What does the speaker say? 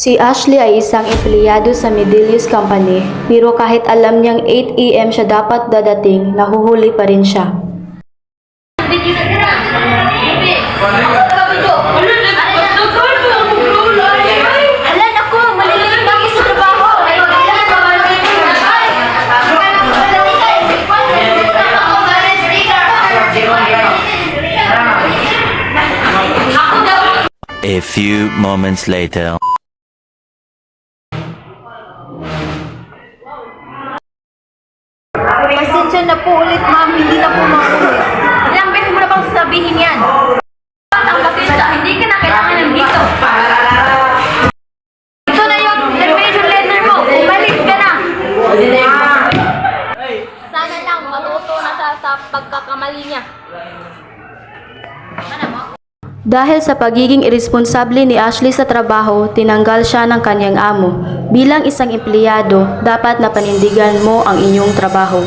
Si Ashley ay isang empleyado sa Medelius Company, pero kahit alam niyang 8 AM siya dapat dadating, nahuhuli pa rin siya. Alan ako, maliliit lagi sa trabaho. A few moments later. Pasensya na po ulit, ma'am. Hindi na po maulit. Ilang beses mo na bang sasabihin yan? Ang pasensya, hindi ka na kailangan nandito. Ito na yung termination letter mo. Umalis ka na. Sana lang matuto na siya sa pagkakamali niya. Ano mo? Dahil sa pagiging iresponsable ni Ashley sa trabaho, tinanggal siya ng kanyang amo. Bilang isang empleyado, dapat na panindigan mo ang inyong trabaho.